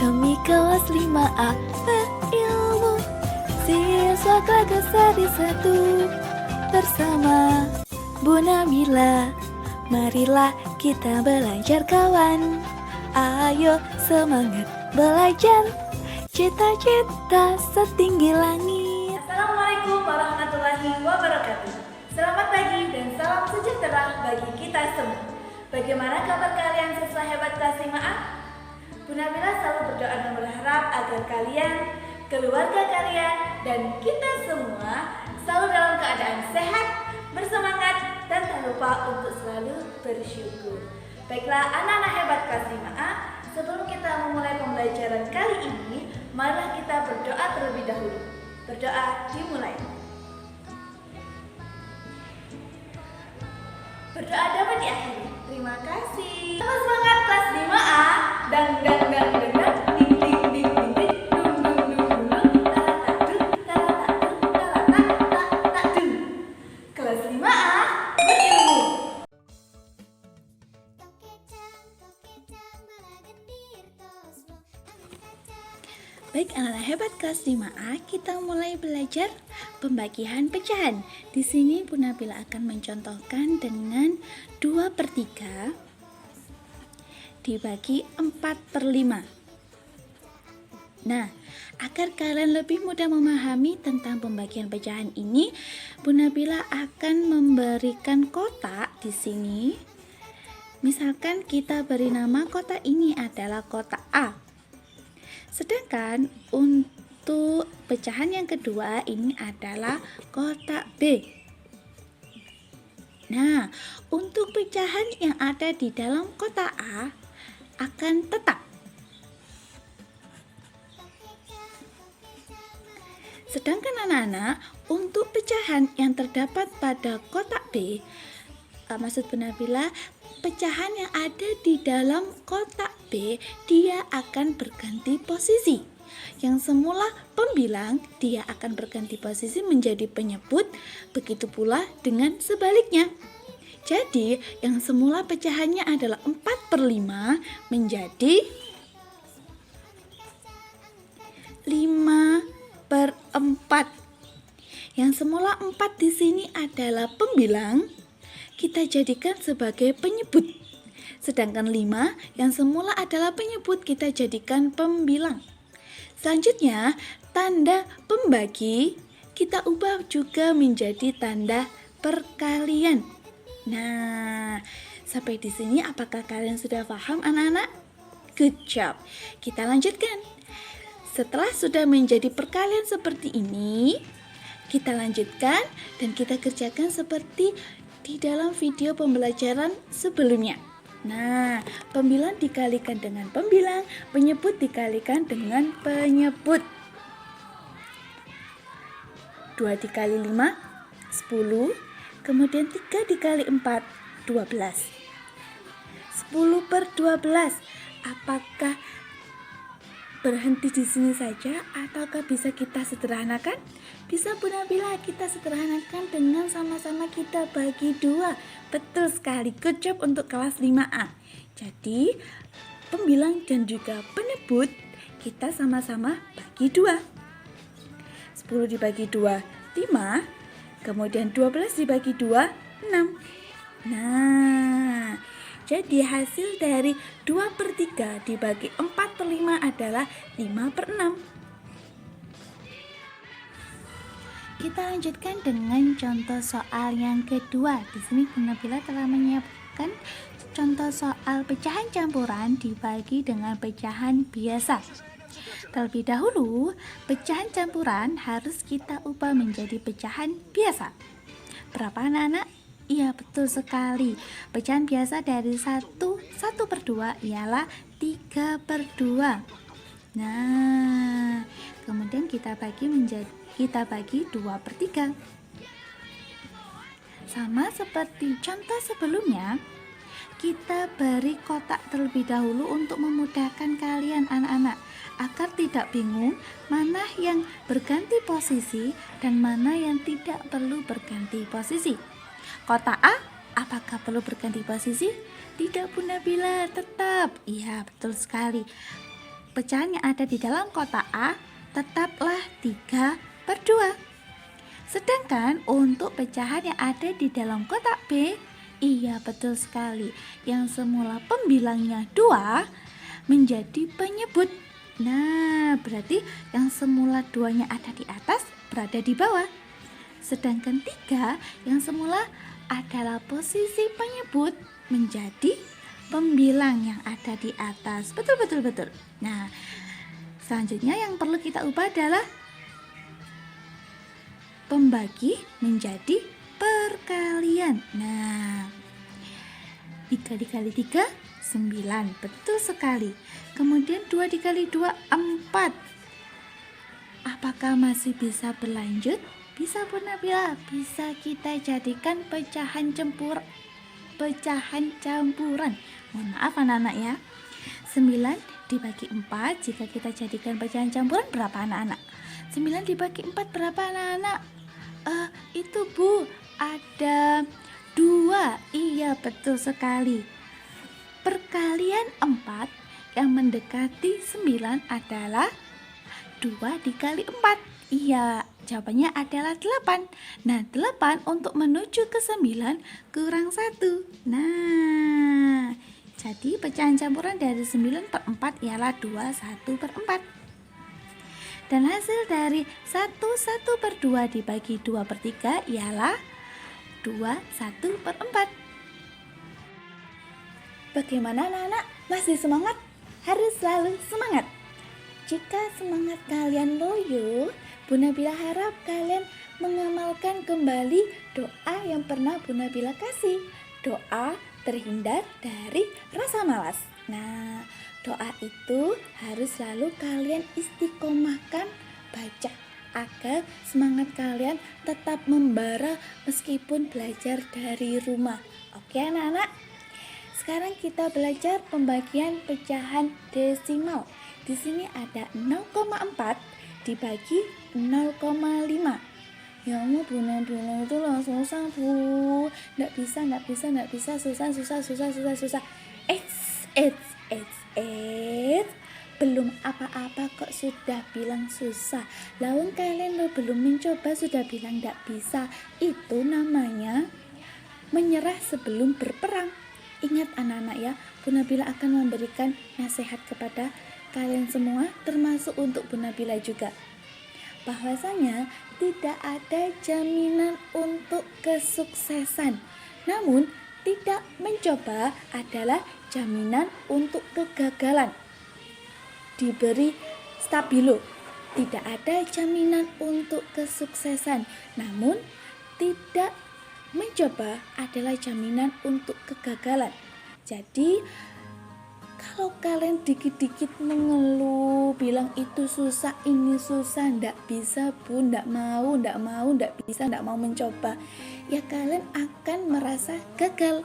Kami kelas 5A berilmu, siswa kelas di satu. Bersama Bu Nabila, marilah kita belajar kawan. Ayo semangat belajar, cita-cita setinggi langit. Assalamualaikum warahmatullahi wabarakatuh. Selamat pagi dan salam sejahtera bagi kita semua. Bagaimana kabar kalian siswa hebat kelas 5A? Bu Nabila selalu berdoa dan berharap agar kalian, keluarga kalian, dan kita semua selalu dalam keadaan sehat, bersemangat, dan tak lupa untuk selalu bersyukur. Baiklah anak-anak hebat kelas 5A, sebelum kita memulai pembelajaran kali ini, marilah kita berdoa terlebih dahulu. Berdoa dimulai. Berdoa dapat diakhiri. Terima kasih. Selamat semangat kelas 5A. Dang dang dang dang dang ding ding ding ding ding dung dung dung dung dung tak dung. Kelas 5A berilmu. Baik anak-anak hebat kelas 5A, kita mulai belajar pembagian pecahan. Di sini Bu Nabila akan mencontohkan dengan 2/3 dibagi 4/5. Nah, agar kalian lebih mudah memahami tentang pembagian pecahan ini, Bu Nabila akan memberikan kotak di sini. Misalkan kita beri nama kotak ini adalah kotak A. Sedangkan untuk pecahan yang kedua ini adalah kotak B. Nah, untuk pecahan yang ada di dalam kotak A akan tetap. Sedangkan anak-anak, untuk pecahan yang terdapat pada kotak B, maksud Bu Nabila, pecahan yang ada di dalam kotak B, dia akan berganti posisi. Yang semula pembilang, dia akan berganti posisi menjadi penyebut, begitu pula dengan sebaliknya. Jadi, yang semula pecahannya adalah 4/5 menjadi 5/4. Yang semula 4 di sini adalah pembilang, kita jadikan sebagai penyebut. Sedangkan 5 yang semula adalah penyebut, kita jadikan pembilang. Selanjutnya, tanda pembagi kita ubah juga menjadi tanda perkalian. Nah, sampai di sini apakah kalian sudah paham anak-anak? Good job. Kita lanjutkan. Setelah sudah menjadi perkalian seperti ini, kita lanjutkan dan kita kerjakan seperti di dalam video pembelajaran sebelumnya. Nah, pembilang dikalikan dengan pembilang, penyebut dikalikan dengan penyebut. 2 dikali 5, 10. Kemudian 3 dikali 4, 12. 10/12. Apakah berhenti di sini saja ataukah bisa kita sederhanakan? Bisa Bu Nabila kita sederhanakan dengan sama-sama kita bagi 2. Betul sekali, good job untuk kelas 5A. Jadi pembilang dan juga penyebut kita sama-sama bagi 2. 10 dibagi 2, 5. Kemudian 12 dibagi 2, 6. Nah, jadi hasil dari 2/3 dibagi 4/5 adalah 5/6. Kita lanjutkan dengan contoh soal yang kedua. Di sini Bu Nabila telah menyiapkan contoh soal pecahan campuran dibagi dengan pecahan biasa. Terlebih dahulu, pecahan campuran harus kita ubah menjadi pecahan biasa. Berapa anak-anak? Iya, betul sekali. Pecahan biasa dari 1/2 ialah 3/2. Nah, kemudian kita bagi 2/3. Sama seperti contoh sebelumnya, kita beri kotak terlebih dahulu untuk memudahkan kalian anak-anak agar tidak bingung mana yang berganti posisi dan mana yang tidak perlu berganti posisi. Kotak A, apakah perlu berganti posisi? Tidak Bu Nabila, tetap. Iya, betul sekali. pecahan yang ada di dalam kotak A tetaplah 3/2. Sedangkan untuk pecahan yang ada di dalam kotak B, iya betul sekali, yang semula pembilangnya 2 menjadi penyebut. Nah, berarti yang semula 2-nya ada di atas berada di bawah. Sedangkan 3 yang semula adalah posisi penyebut menjadi pembilang yang ada di atas. Betul. Nah, selanjutnya yang perlu kita ubah adalah pembagi menjadi perkalian. Nah, 3 dikali 3, 9. Betul sekali. Kemudian 2 dikali 2, 4. Apakah masih bisa berlanjut? Bisa Bu Nabila, bisa kita jadikan pecahan campuran. Mohon maaf anak-anak ya. 9 dibagi 4, jika kita jadikan pecahan campuran berapa anak-anak? 9 dibagi 4 berapa anak-anak? Itu Bu, ada 2. Iya betul sekali. Perkalian 4 yang mendekati 9 adalah 2 dikali 4. Iya, jawabannya adalah 8. Nah, 8 untuk menuju ke 9 kurang 1. Nah, jadi pecahan campuran dari 9/4 ialah 2 1/4. Dan hasil dari 1/2 dibagi 2/3 ialah 2 1/4. Bagaimana anak-anak? Masih semangat? Harus selalu semangat. Jika semangat kalian loyo, Bu Nabila harap kalian mengamalkan kembali doa yang pernah Bu Nabila kasih. Doa terhindar dari rasa malas. Nah, doa itu harus selalu kalian istiqomahkan baca agar semangat kalian tetap membara meskipun belajar dari rumah. Oke anak-anak? Sekarang kita belajar pembagian pecahan desimal. Di sini ada 0,4 dibagi 0,5. Ya Allah Bu Nabila itu langsung susah Bu. Nggak bisa, susah. Belum apa-apa kok sudah bilang susah. Lawan kalian lo belum mencoba sudah bilang nggak bisa. Itu namanya menyerah sebelum berperang. Ingat anak-anak ya, Bu Nabila akan memberikan nasihat kepada kalian semua, termasuk untuk Bu Nabila juga, bahwasanya tidak ada jaminan untuk kesuksesan. Namun, tidak mencoba adalah jaminan untuk kegagalan. Diberi stabilo, tidak ada jaminan untuk kesuksesan. Namun, tidak mencoba adalah jaminan untuk kegagalan. Jadi, kalau kalian dikit-dikit mengeluh, bilang itu susah, ini susah, ndak bisa Bu, ndak mau, ndak bisa, ndak mau mencoba, ya kalian akan merasa gagal.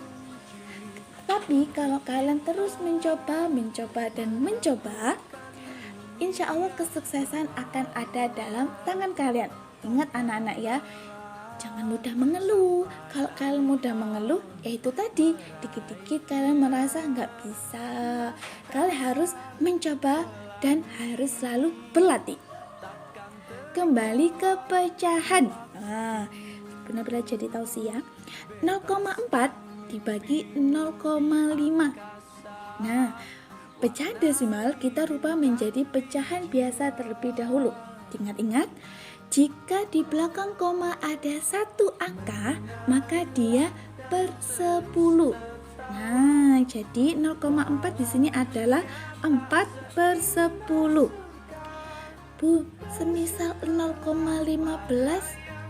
Tapi kalau kalian terus mencoba, insya Allah kesuksesan akan ada dalam tangan kalian. Ingat anak-anak ya, jangan mudah mengeluh. Kalau kalian mudah mengeluh, yaitu tadi, dikit-dikit kalian merasa nggak bisa. Kalian harus mencoba dan harus selalu berlatih. Kembali ke pecahan. Benar-benar jadi tausiah. 0,4 dibagi 0,5. Nah, pecahan desimal kita rubah menjadi pecahan biasa terlebih dahulu. Ingat-ingat, jika di belakang koma ada 1 angka, maka dia per 10. Nah, jadi 0,4 di sini adalah 4/10. Bu, semisal 0,15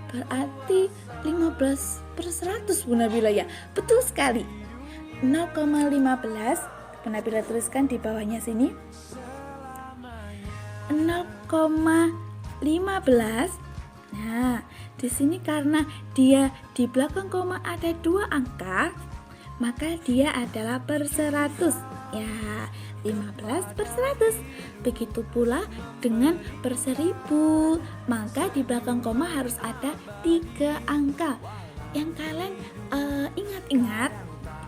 berarti 15/100 Bu Nabila ya. Betul sekali. 0,15 Bu Nabila tuliskan di bawahnya sini. 0,15. Nah, di sini karena dia di belakang koma ada 2 angka, maka dia adalah per 100. Ya, 15/100. Begitu pula dengan per 1000, maka di belakang koma harus ada 3 angka. Yang kalian ingat-ingat,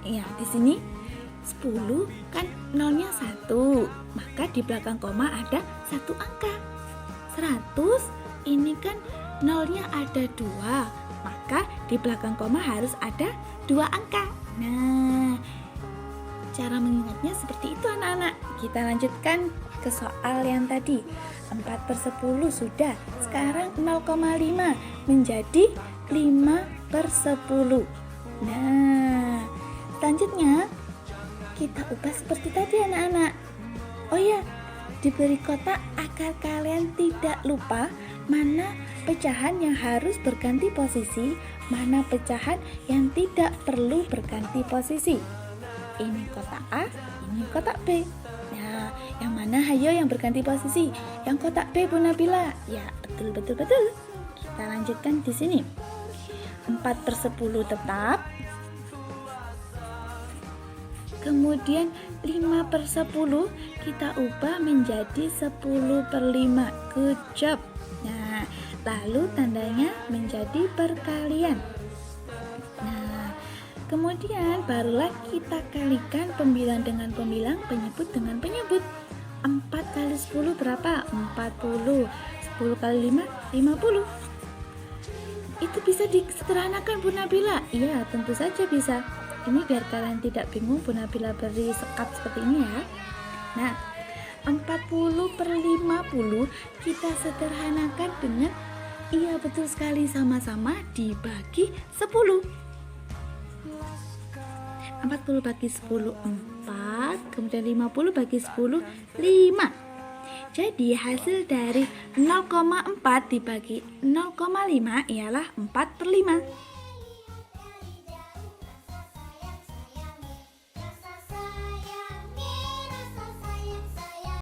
ya di sini 10 kan nolnya 1, maka di belakang koma ada 1 angka. 100 ini kan nolnya ada 2, maka di belakang koma harus ada 2 angka. Nah, cara mengingatnya seperti itu anak-anak. Kita lanjutkan ke soal yang tadi. 4/10 sudah. Sekarang 0,5 menjadi 5/10. Nah, selanjutnya kita ubah seperti tadi anak-anak. Oh ya, diberi kotak agar kalian tidak lupa mana pecahan yang harus berganti posisi, mana pecahan yang tidak perlu berganti posisi. Ini kotak A, ini kotak B. Nah, yang mana hayo yang berganti posisi? Yang kotak B, Bu Nabila. Ya, betul. Kita lanjutkan di sini. 4/10 tetap. Kemudian 5/10 kita ubah menjadi 10/5. Good job. Nah, lalu tandanya menjadi perkalian. Nah, kemudian barulah kita kalikan pembilang dengan pembilang, penyebut dengan penyebut. 4 kali 10 berapa? 40. 10 kali 5, 50. Itu bisa disederhanakan Bu Nabila? Iya, tentu saja bisa. Ini biar kalian tidak bingung, Bu Nabila beri sekat seperti ini ya. Nah, 40/50 kita sederhanakan dengan, iya betul sekali, sama-sama dibagi 10. 40 bagi 10, 4. Kemudian 50 bagi 10, 5. Jadi hasil dari 0,4 dibagi 0,5 ialah 4/5.